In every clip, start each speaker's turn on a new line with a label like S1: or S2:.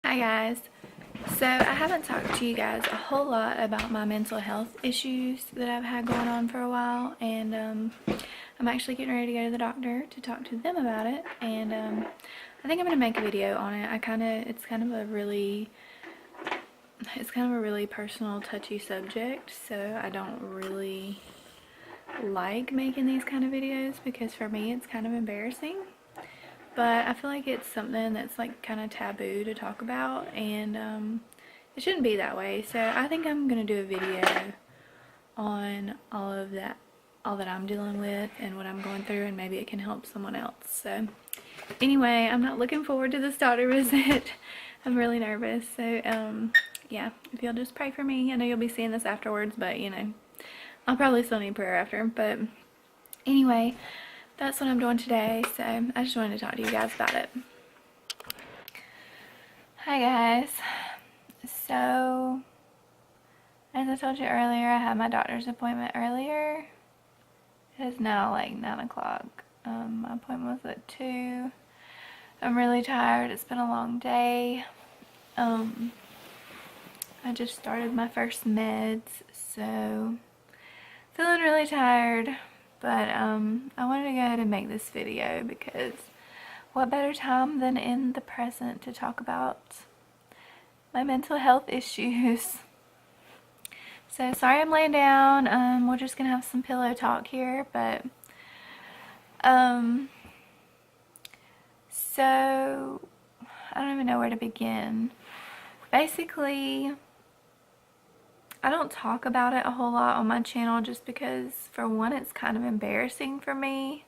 S1: Hi guys. So I haven't talked to you guys a whole lot about my mental health issues that I've had going on for a while, and I'm actually getting ready to go to the doctor to talk to them about it, and I think I'm gonna make a video on it. It's kind of a really personal, touchy subject, so I don't really like making these kind of videos because for me it's kind of embarrassing. But I feel like it's something that's like kind of taboo to talk about, and it shouldn't be that way. So I think I'm gonna do a video on all that I'm dealing with and what I'm going through, and maybe it can help someone else. So anyway, I'm not looking forward to this doctor visit. I'm really nervous. So yeah, if you'll just pray for me. I know you'll be seeing this afterwards, but you know, I'll probably still need prayer after. But anyway, that's what I'm doing today, so I just wanted to talk to you guys about it. Hi guys. So, as I told you earlier, I had my doctor's appointment earlier. It is now like 9 o'clock. My appointment was at 2. I'm really tired. It's been a long day. I just started my first meds, so feeling really tired. But I wanted to go ahead and make this video because what better time than in the present to talk about my mental health issues. So sorry I'm laying down. We're just gonna have some pillow talk here, but so I don't even know where to begin. Basically, I don't talk about it a whole lot on my channel just because, for one, it's kind of embarrassing for me,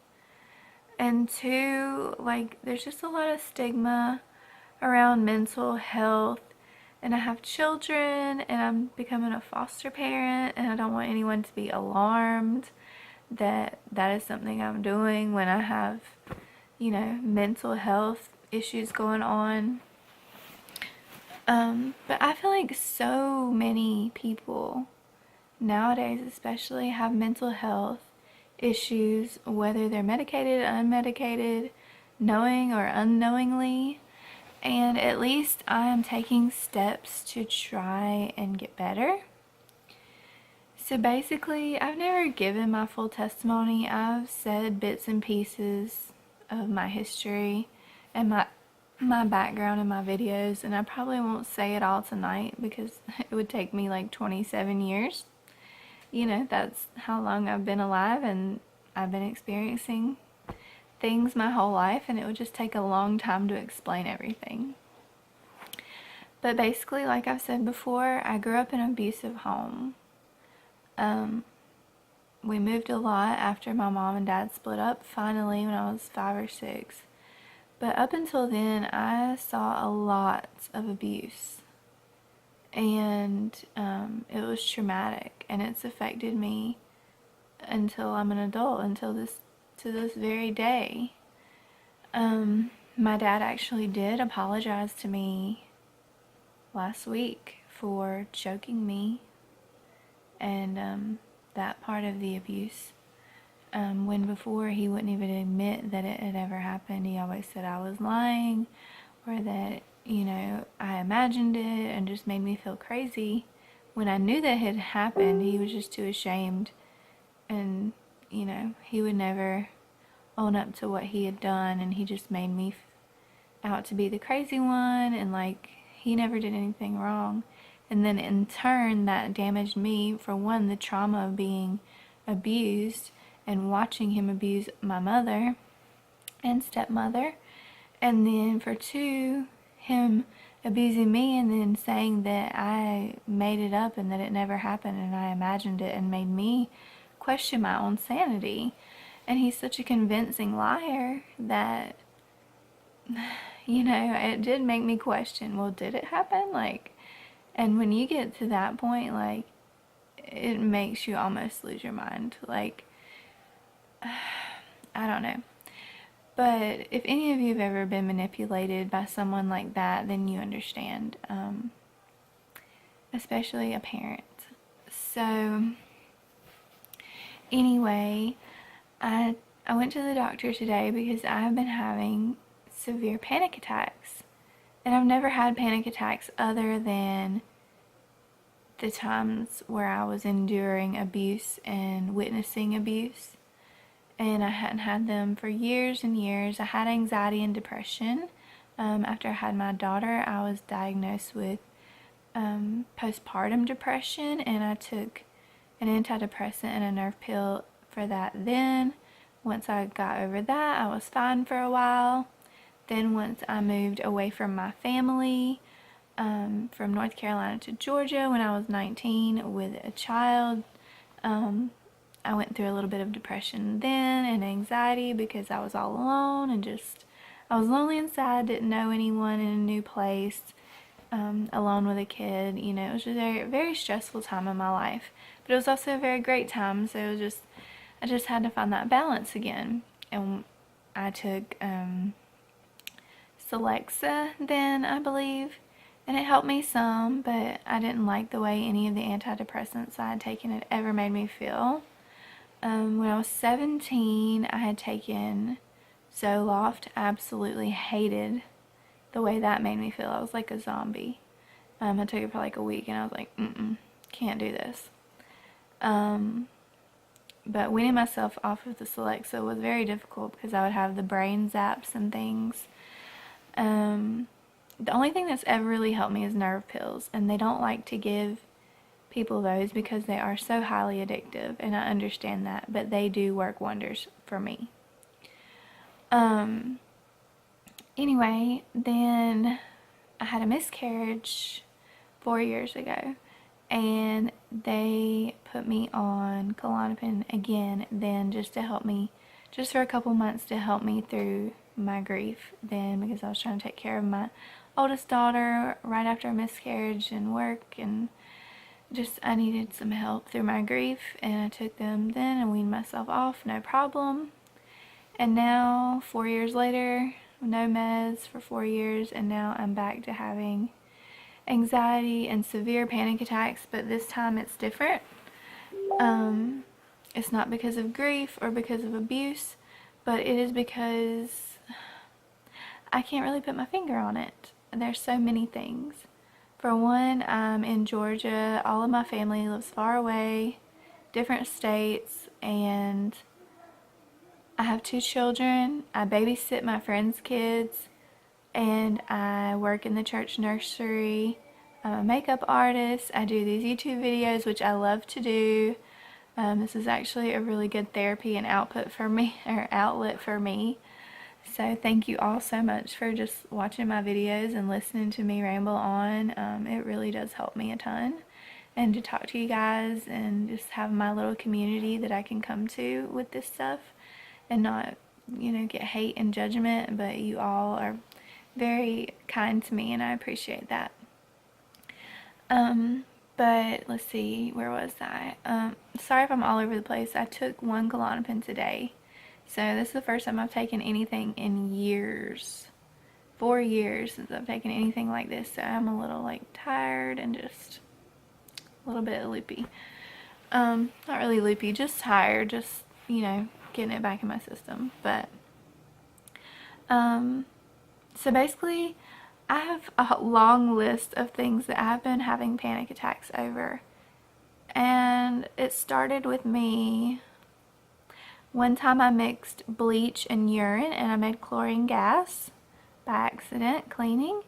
S1: and two, like, there's just a lot of stigma around mental health, and I have children, and I'm becoming a foster parent, and I don't want anyone to be alarmed that that is something I'm doing when I have, you know, mental health issues going on. But I feel like so many people nowadays especially have mental health issues, whether they're medicated, unmedicated, knowing or unknowingly, and at least I am taking steps to try and get better. So basically, I've never given my full testimony. I've said bits and pieces of my history and my background in my videos, and I probably won't say it all tonight because it would take me like 27 years. You know, that's how long I've been alive, and I've been experiencing things my whole life, and it would just take a long time to explain everything. But basically, like I've said before, I grew up in an abusive home. We moved a lot after my mom and dad split up, finally, when I was 5 or 6. But up until then, I saw a lot of abuse, and it was traumatic, and it's affected me until I'm an adult, to this very day. My dad actually did apologize to me last week for choking me and that part of the abuse. When before he wouldn't even admit that it had ever happened. He always said I was lying, or that, you know, I imagined it, and just made me feel crazy. When I knew that it had happened, he was just too ashamed, and, you know, he would never own up to what he had done, and he just made me out to be the crazy one, and like he never did anything wrong. And then in turn, that damaged me. For one, the trauma of being abused and watching him abuse my mother and stepmother, and then for two, him abusing me and then saying that I made it up and that it never happened and I imagined it, and made me question my own sanity. And he's such a convincing liar that, you know, it did make me question, well, did it happen? Like, and when you get to that point, like, it makes you almost lose your mind. Like, I don't know. But if any of you have ever been manipulated by someone like that, then you understand, especially a parent. So anyway, I went to the doctor today because I have been having severe panic attacks, And I've never had panic attacks other than the times where I was enduring abuse and witnessing abuse. And I hadn't had them for years and years. I had anxiety and depression. After I had my daughter, I was diagnosed with postpartum depression, and I took an antidepressant and a nerve pill for that then. Once I got over that, I was fine for a while. Then once I moved away from my family, from North Carolina to Georgia when I was 19 with a child, I went through a little bit of depression then and anxiety because I was all alone and I was lonely inside, didn't know anyone in a new place, alone with a kid. You know, it was just a very, very stressful time in my life, but it was also a very great time. So it was I just had to find that balance again. And I took Celexa then, I believe, and it helped me some, but I didn't like the way any of the antidepressants I had taken had ever made me feel. When I was 17, I had taken Zoloft. I absolutely hated the way that made me feel. I was like a zombie. I took it for like a week and I was like, can't do this. But weaning myself off of the Celexa was very difficult because I would have the brain zaps and things. The only thing that's ever really helped me is nerve pills, and they don't like to give people those because they are so highly addictive, and I understand that, but they do work wonders for me. Anyway, then I had a miscarriage 4 years ago, and they put me on Klonopin again then just to help me, just for a couple months to help me through my grief then, because I was trying to take care of my oldest daughter right after a miscarriage and work, and just I needed some help through my grief, and I took them then and weaned myself off, no problem. And now 4 years later, no meds for 4 years, and now I'm back to having anxiety and severe panic attacks, but this time it's different. It's not because of grief or because of abuse, but it is because I can't really put my finger on it. There's so many things. For one, I'm in Georgia. All of my family lives far away, different states, and I have 2 children. I babysit my friends' kids, and I work in the church nursery. I'm a makeup artist. I do these YouTube videos, which I love to do. This is actually a really good therapy and outlet for me. So thank you all so much for just watching my videos and listening to me ramble on. It really does help me a ton. And to talk to you guys and just have my little community that I can come to with this stuff and not, get hate and judgment, but you all are very kind to me and I appreciate that. But let's see, where was I? Sorry if I'm all over the place. I took 1 Klonopin today. So this is the first time I've taken anything in years. 4 years since I've taken anything like this. So I'm a little tired and just a little bit loopy. Not really loopy, just tired. Just, getting it back in my system. But, so basically, I have a long list of things that I've been having panic attacks over. And it started with me. One time I mixed bleach and urine and I made chlorine gas by accident cleaning.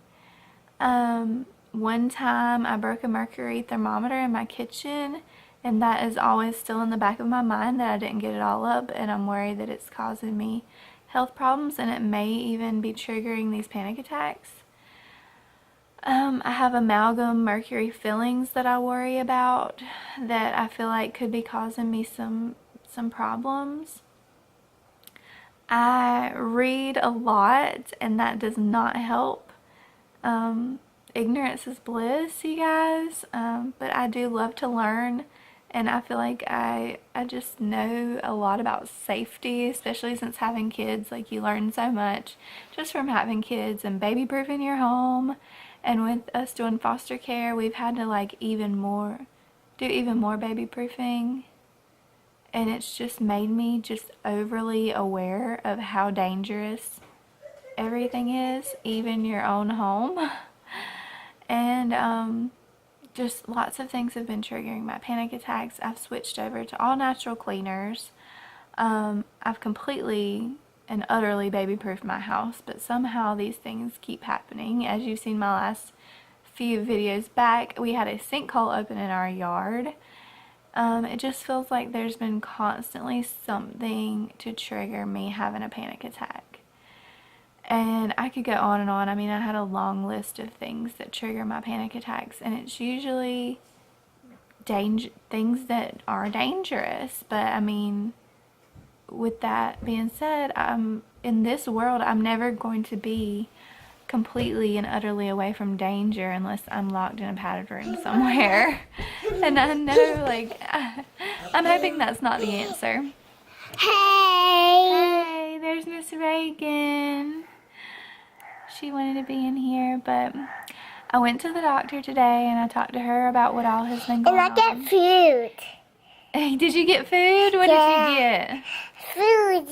S1: One time I broke a mercury thermometer in my kitchen, and that is always still in the back of my mind that I didn't get it all up, and I'm worried that it's causing me health problems and it may even be triggering these panic attacks. I have amalgam mercury fillings that I worry about that I feel like could be causing me some problems. I read a lot and that does not help. Ignorance is bliss, you guys, but I do love to learn, and I feel like I just know a lot about safety, especially since having kids. You learn so much just from having kids and baby proofing your home. And with us doing foster care, we've had to do even more baby proofing. And it's just made me just overly aware of how dangerous everything is, even your own home. And just lots of things have been triggering my panic attacks. I've switched over to all natural cleaners. I've completely and utterly baby-proofed my house, but somehow these things keep happening. As you've seen my last few videos back, we had a sinkhole open in our yard. It just feels like there's been constantly something to trigger me having a panic attack. And I could go on and on. I mean, I had a long list of things that trigger my panic attacks, and it's usually things that are dangerous. But I mean, with that being said, in this world, I'm never going to be completely and utterly away from danger unless I'm locked in a padded room somewhere. And I know, like, I'm hoping that's not the answer. Hey, there's Miss Reagan. She wanted to be in here, but I went to the doctor today and I talked to her about what all has been going on.
S2: And I get food.
S1: Hey, did you get food? What did you get?
S2: Food.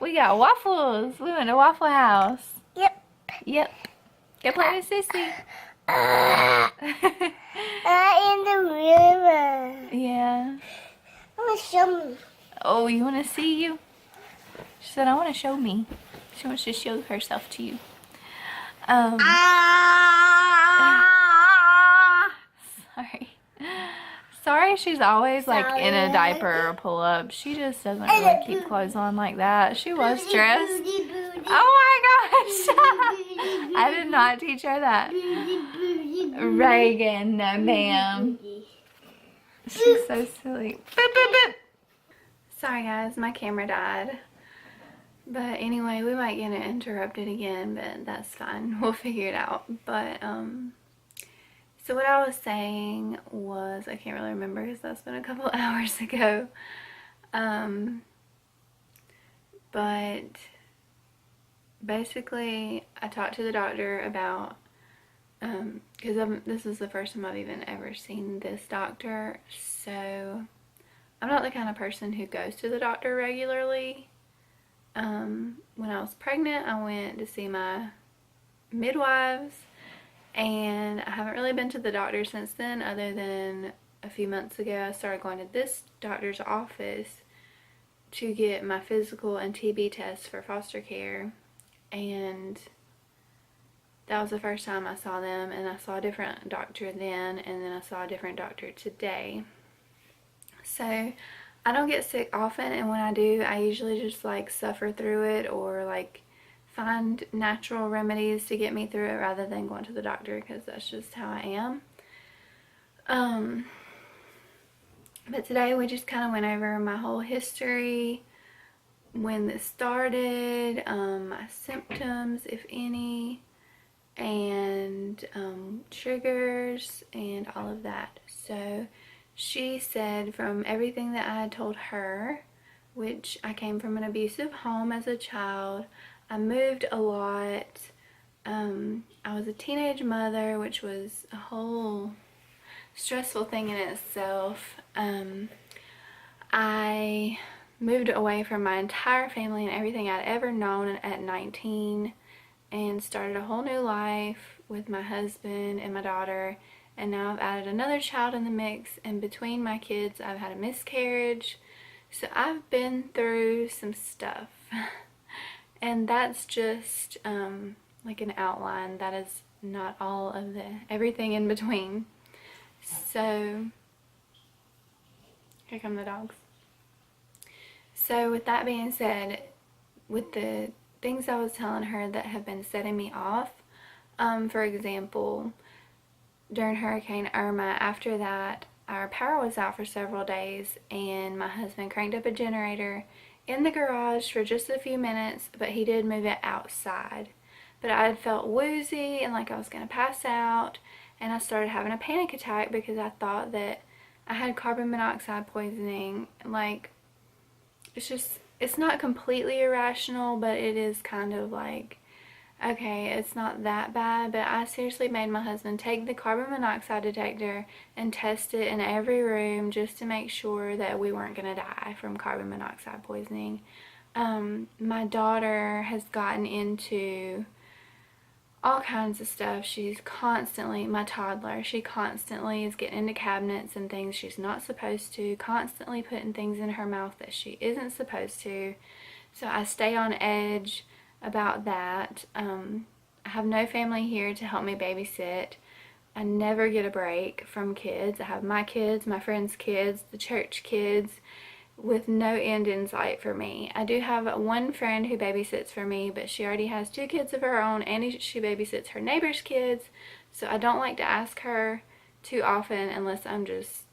S1: We got waffles. We went to Waffle House. Yep. Go play with Sissy.
S2: In the river.
S1: Yeah.
S2: I want to show me.
S1: Oh, you want to see you? She said, I want to show me. She wants to show herself to you. Sorry. Sorry she's always like in a diaper or pull up. She just doesn't really keep clothes on like that. She was dressed. Oh my gosh. I did not teach her that. Reagan, no ma'am. She's so silly. Boop, boop, boop. Sorry guys, my camera died. But anyway, we might get it interrupted again, but that's fine. We'll figure it out. But, so what I was saying was, I can't really remember because that's been a couple hours ago. But basically, I talked to the doctor about, because this is the first time I've even ever seen this doctor. So, I'm not the kind of person who goes to the doctor regularly. When I was pregnant, I went to see my midwives, and I haven't really been to the doctor since then, other than a few months ago I started going to this doctor's office to get my physical and TB tests for foster care, and that was the first time I saw them. And I saw a different doctor then, and then I saw a different doctor today. So I don't get sick often, and when I do, I usually just like suffer through it or like find natural remedies to get me through it rather than going to the doctor, because that's just how I am. But today we just kind of went over my whole history, when this started, my symptoms, if any, and triggers and all of that. So she said, from everything that I had told her, which I came from an abusive home as a child, I moved a lot, I was a teenage mother, which was a whole stressful thing in itself. I moved away from my entire family and everything I'd ever known at 19 and started a whole new life with my husband and my daughter. And now I've added another child in the mix, and between my kids I've had a miscarriage. So I've been through some stuff. And that's just like an outline. That is not all of everything in between. So here come the dogs. So with that being said, with the things I was telling her that have been setting me off, for example, during Hurricane Irma, after that, our power was out for several days, and my husband cranked up a generator in the garage for just a few minutes, but he did move it outside. But I had felt woozy and like I was going to pass out, and I started having a panic attack because I thought that I had carbon monoxide poisoning. Like, it's not completely irrational, but it is kind of like, okay, it's not that bad. But I seriously made my husband take the carbon monoxide detector and test it in every room just to make sure that we weren't going to die from carbon monoxide poisoning. My daughter has gotten into all kinds of stuff. She's constantly, my toddler, she constantly is getting into cabinets and things she's not supposed to, constantly putting things in her mouth that she isn't supposed to. So I stay on edge about that. I have no family here to help me babysit. I never get a break from kids. I have my kids, my friends' kids, the church kids, with no end in sight for me. I do have one friend who babysits for me, but she already has 2 kids of her own and she babysits her neighbor's kids, so I don't like to ask her too often unless I'm just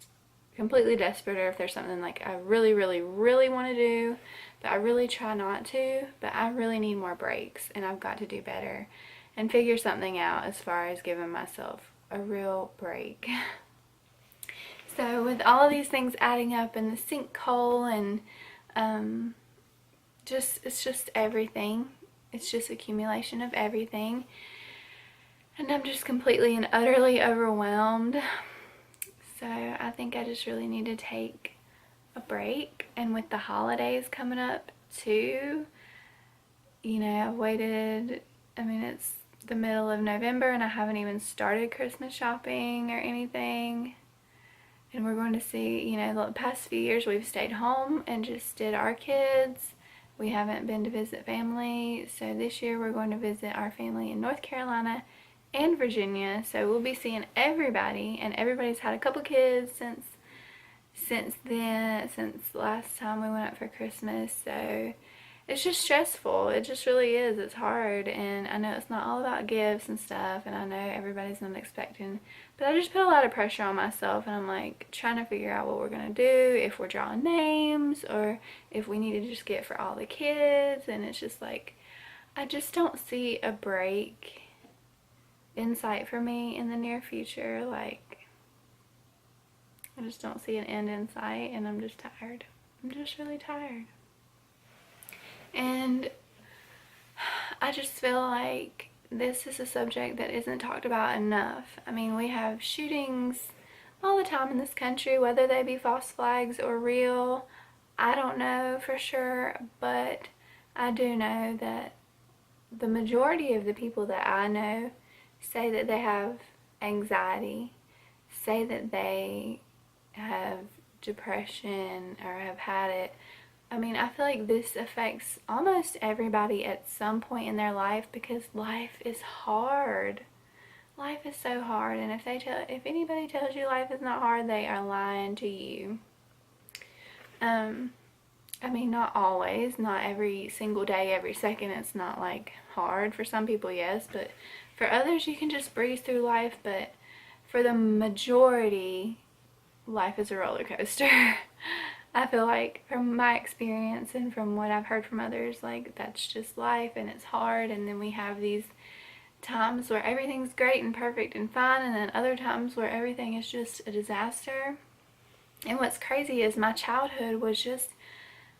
S1: completely desperate or if there's something like I really, really, really want to do, but I really try not to. But I really need more breaks, and I've got to do better and figure something out as far as giving myself a real break. So with all of these things adding up in the sinkhole and it's just everything. It's just accumulation of everything. And I'm just completely and utterly overwhelmed. So I think I just really need to take a break. And with the holidays coming up too, you know, I've waited, I mean, it's the middle of November and I haven't even started Christmas shopping or anything. And we're going to see, you know, the past few years we've stayed home and just did our kids. We haven't been to visit family. So this year we're going to visit our family in North Carolina and Virginia. So we'll be seeing everybody, and everybody's had a couple kids since then, since last time we went up for Christmas. So it's just stressful. It just really is. It's hard, and I know it's not all about gifts and stuff, and I know everybody's not expecting, but I just put a lot of pressure on myself, and I'm like trying to figure out what we're gonna do, if we're drawing names or if we need to just get for all the kids. And it's just like I just don't see a break in sight for me in the near future. Like I just don't see an end in sight, and I'm just tired. I'm just really tired. And I just feel like this is a subject that isn't talked about enough. I mean, we have shootings all the time in this country, whether they be false flags or real. I don't know for sure, but I do know that the majority of the people that I know say that they have anxiety, say that they have depression or have had it. I mean, I feel like this affects almost everybody at some point in their life because life is hard. Life is so hard, and if anybody tells you life is not hard, they are lying to you. I mean, not always, not every single day, every second. It's not like hard for some people, yes, but for others you can just breeze through life. But for the majority, life is a roller coaster. I feel like from my experience and from what I've heard from others, like that's just life and it's hard. And then we have these times where everything's great and perfect and fine, and then other times where everything is just a disaster. And what's crazy is my childhood was just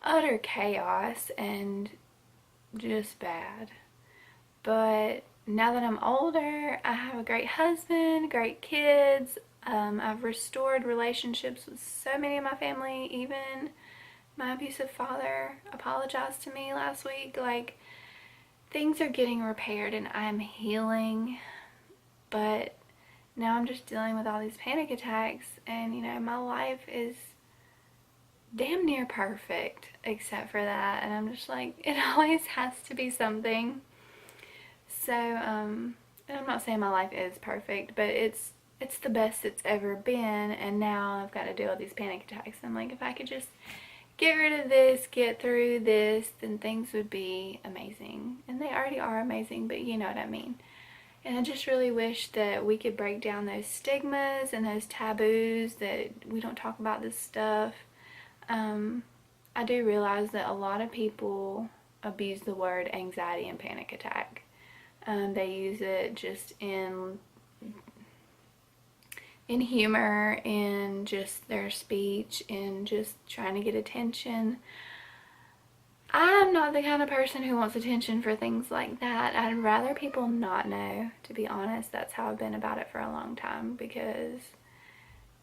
S1: utter chaos and just bad. But now that I'm older, I have a great husband, great kids. I've restored relationships with so many of my family. Even my abusive father apologized to me last week. Like, things are getting repaired and I'm healing. But now I'm just dealing with all these panic attacks, and you know, my life is damn near perfect except for that, and I'm just like, it always has to be something. So and I'm not saying my life is perfect, but it's the best it's ever been. And now I've got to deal with these panic attacks. I'm like, if I could just get rid of this, get through this, then things would be amazing. And they already are amazing, but you know what I mean. And I just really wish that we could break down those stigmas and those taboos that we don't talk about this stuff. I do realize that a lot of people abuse the word anxiety and panic attack. They use it just in humor, in just their speech, in just trying to get attention. I'm not the kind of person who wants attention for things like that. I'd rather people not know, to be honest. That's how I've been about it for a long time, because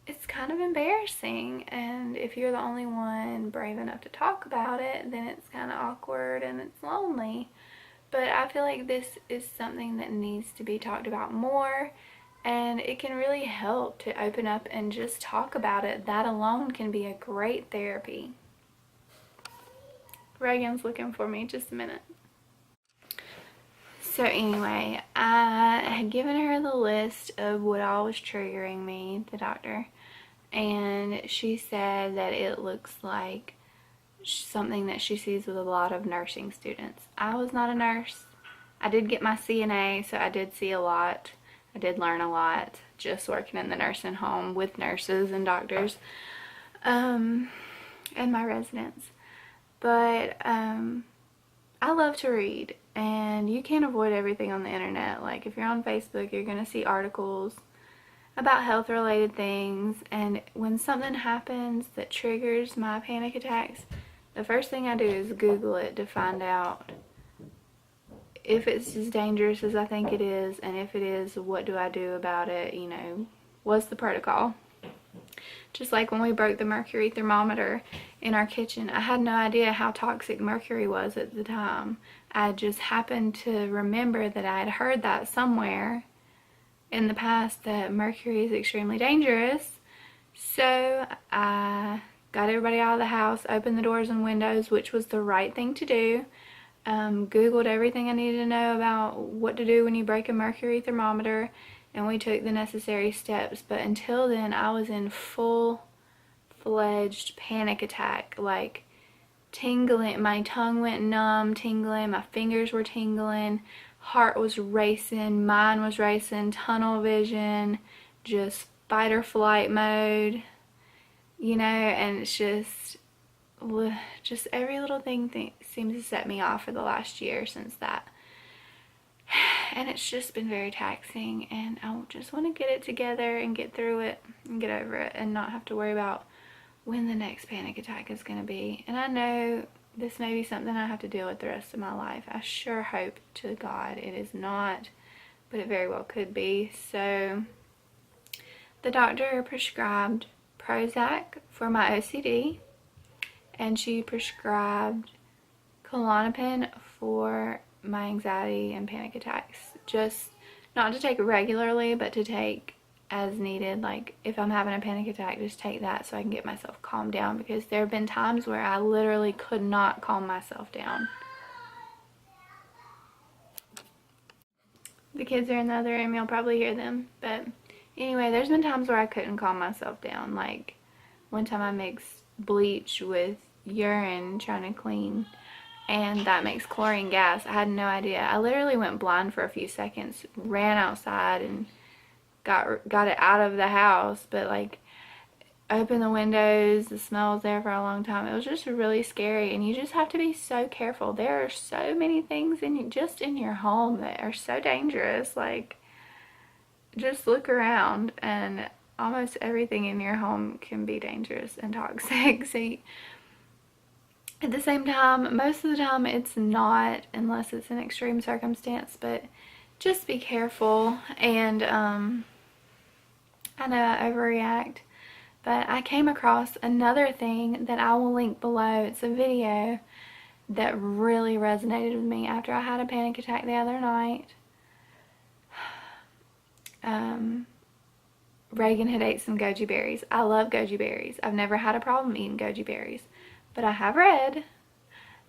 S1: it's kind of embarrassing, and if you're the only one brave enough to talk about it, then it's kind of awkward and it's lonely. But I feel like this is something that needs to be talked about more, and it can really help to open up and just talk about it. That alone can be a great therapy. Reagan's looking for me, just a minute. So anyway, I had given her the list of what all was triggering me, the doctor, and she said that it looks like something that she sees with a lot of nursing students. I was not a nurse. I did get my CNA, so I did see a lot. I did learn a lot just working in the nursing home with nurses and doctors, and my residents. But I love to read, and you can't avoid everything on the internet. Like if you're on Facebook, you're going to see articles about health related things, and when something happens that triggers my panic attacks, the first thing I do is Google it to find out if it's as dangerous as I think it is, and if it is, what do I do about it, you know, what's the protocol. Just like when we broke the mercury thermometer in our kitchen, I had no idea how toxic mercury was at the time. I just happened to remember that I had heard that somewhere in the past, that mercury is extremely dangerous. So I got everybody out of the house, opened the doors and windows, which was the right thing to do. Googled everything I needed to know about what to do when you break a mercury thermometer, and we took the necessary steps. But until then, I was in full-fledged panic attack, like tingling. My tongue went numb, tingling, my fingers were tingling, heart was racing, mind was racing, tunnel vision, just fight or flight mode, you know. And it's just every little thing seems to set me off for the last year since that. And it's just been very taxing, and I just want to get it together and get through it and get over it and not have to worry about when the next panic attack is going to be. And I know this may be something I have to deal with the rest of my life. I sure hope to God it is not, but it very well could be. So the doctor prescribed Prozac for my OCD, and she prescribed Klonopin for my anxiety and panic attacks. Just not to take regularly, but to take as needed. Like if I'm having a panic attack, just take that so I can get myself calmed down, because there have been times where I literally could not calm myself down. The kids are in the other room, you'll probably hear them. But anyway, there's been times where I couldn't calm myself down. Like one time I mixed bleach with urine trying to clean, and that makes chlorine gas. I had no idea. I literally went blind for a few seconds, ran outside and got it out of the house, but like opened the windows, the smell was there for a long time. It was just really scary, and you just have to be so careful. There are so many things just in your home that are so dangerous. Like just look around, and almost everything in your home can be dangerous and toxic. So at the same time, most of the time it's not, unless it's an extreme circumstance. But just be careful. And I know I overreact, but I came across another thing that I will link below. It's a video that really resonated with me after I had a panic attack the other night. Reagan had ate some goji berries. I love goji berries. I've never had a problem eating goji berries, but I have read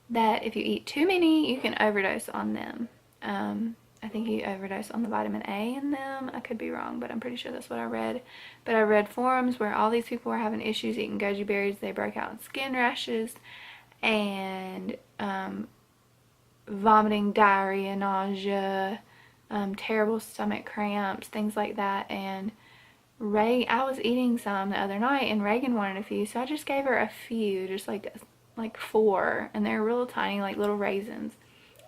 S1: that if you eat too many, you can overdose on them. I think you overdose on the vitamin A in them. I could be wrong, but I'm pretty sure that's what I read. But I read forums where all these people were having issues eating goji berries. They broke out in skin rashes and vomiting, diarrhea, nausea, terrible stomach cramps, things like that. And I was eating some the other night, and Reagan wanted a few, so I just gave her a few, just like 4, and they're real tiny, like little raisins.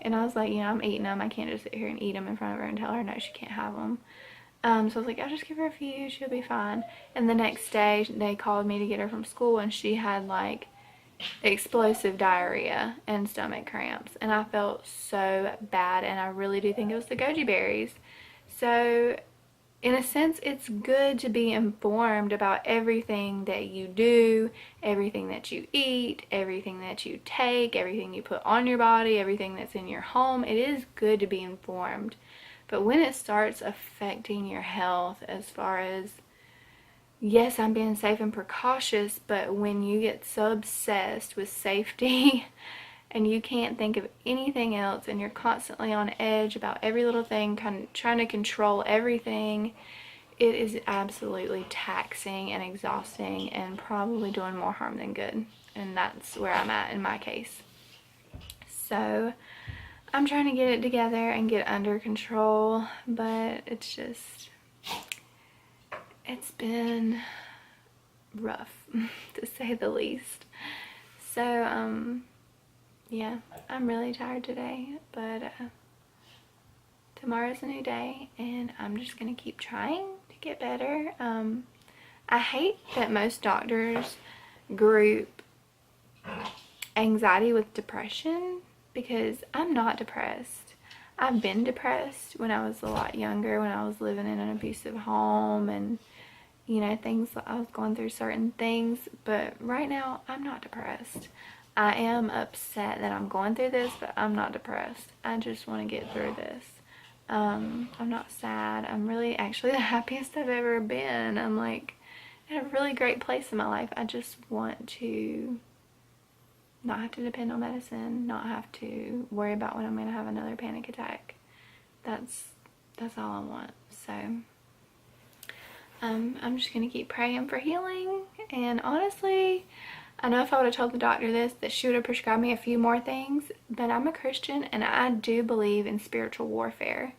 S1: And I was like, you know, I'm eating them. I can't just sit here and eat them in front of her and tell her no, she can't have them. So I was like, I'll just give her a few. She'll be fine. And the next day, they called me to get her from school, and she had like explosive diarrhea and stomach cramps. And I felt so bad, and I really do think it was the goji berries. So in a sense, it's good to be informed about everything that you do, everything that you eat, everything that you take, everything you put on your body, everything that's in your home. It is good to be informed. But when it starts affecting your health, as far as, yes, I'm being safe and precautious, but when you get so obsessed with safety and you can't think of anything else and you're constantly on edge about every little thing, kind of trying to control everything, it is absolutely taxing and exhausting and probably doing more harm than good. And that's where I'm at in my case. So I'm trying to get it together and get under control, but it's been rough to say the least. So yeah, I'm really tired today, but tomorrow's a new day and I'm just gonna keep trying to get better. I hate that most doctors group anxiety with depression, because I'm not depressed. I've been depressed when I was a lot younger, when I was living in an abusive home and, you know, things, I was going through certain things, but right now I'm not depressed. I am upset that I'm going through this, but I'm not depressed. I just want to get through this. I'm not sad. I'm really actually the happiest I've ever been. I'm like in a really great place in my life. I just want to not have to depend on medicine, not have to worry about when I'm going to have another panic attack. That's all I want. So I'm just going to keep praying for healing. And honestly, I know if I would have told the doctor this, that she would have prescribed me a few more things, but I'm a Christian and I do believe in spiritual warfare.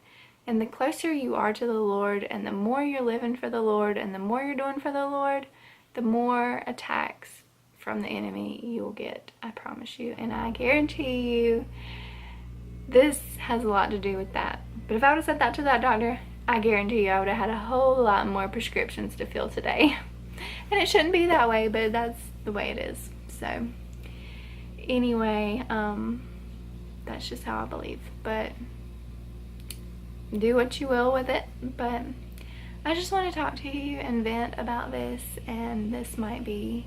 S1: And the closer you are to the Lord and the more you're living for the Lord and the more you're doing for the Lord, the more attacks from the enemy you will get. I promise you. And I guarantee you this has a lot to do with that. But if I would have said that to that doctor, I guarantee you I would have had a whole lot more prescriptions to fill today. And it shouldn't be that way, but that's the way it is. So anyway, that's just how I believe. But do what you will with it. But I just want to talk to you and vent about this, and this might be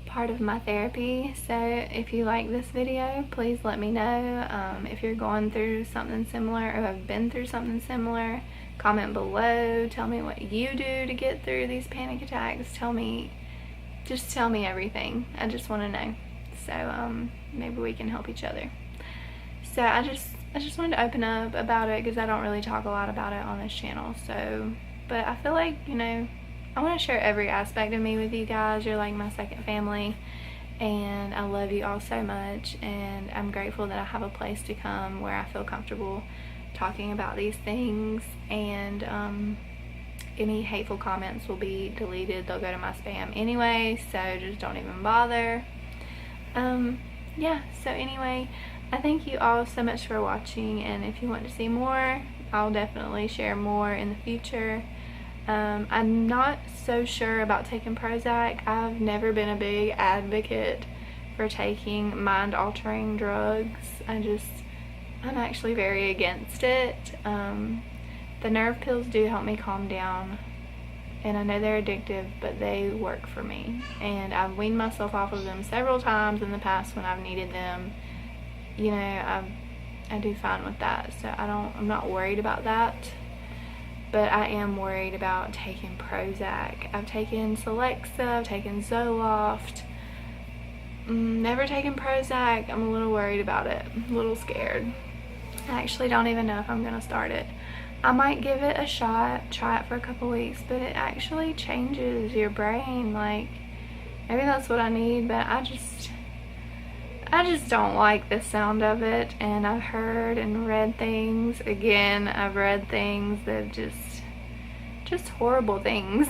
S1: part of my therapy. So if you like this video, please let me know. If you're going through something similar or have been through something similar, comment below. Tell me what you do to get through these panic attacks. Just tell me everything. I just want to know. So maybe we can help each other. So I just wanted to open up about it because I don't really talk a lot about it on this channel. So, but I feel like, you know, I want to share every aspect of me with you guys. You're like my second family, and I love you all so much, and I'm grateful that I have a place to come where I feel comfortable talking about these things. And any hateful comments will be deleted. They'll go to my spam anyway, so just don't even bother. Yeah, so anyway, I thank you all so much for watching, and if you want to see more, I'll definitely share more in the future. I'm not so sure about taking Prozac. I've never been a big advocate for taking mind-altering drugs. I'm actually very against it. The nerve pills do help me calm down, and I know they're addictive, but they work for me. And I've weaned myself off of them several times in the past when I've needed them. You know, I do fine with that, so I'm not worried about that. But I am worried about taking Prozac. I've taken Celexa, I've taken Zoloft, never taken Prozac. I'm a little worried about it, a little scared. I actually don't even know if I'm gonna start it. I might give it a shot, try it for a couple weeks, but it actually changes your brain. Like, maybe that's what I need, but I just don't like the sound of it. And I've heard and read things, again, I've read things that just horrible things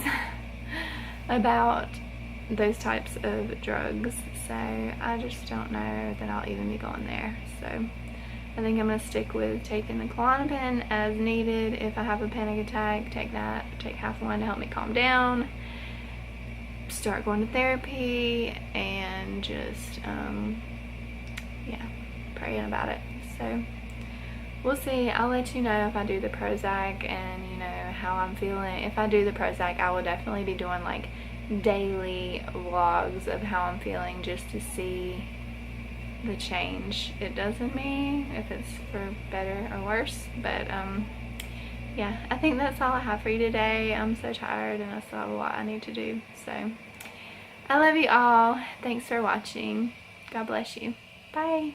S1: about those types of drugs. So I just don't know that I'll even be going there. So I think I'm going to stick with taking the Klonopin as needed. If I have a panic attack, take that, take half one to help me calm down, start going to therapy, and just yeah, praying about it. So we'll see. I'll let you know if I do the Prozac and, you know, how I'm feeling. If I do the Prozac, I will definitely be doing like daily vlogs of how I'm feeling, just to see the change it does in me, if it's for better or worse. But yeah, I think that's all I have for you today. I'm so tired and I still have a lot I need to do. So I love you all. Thanks for watching. God bless you. Bye.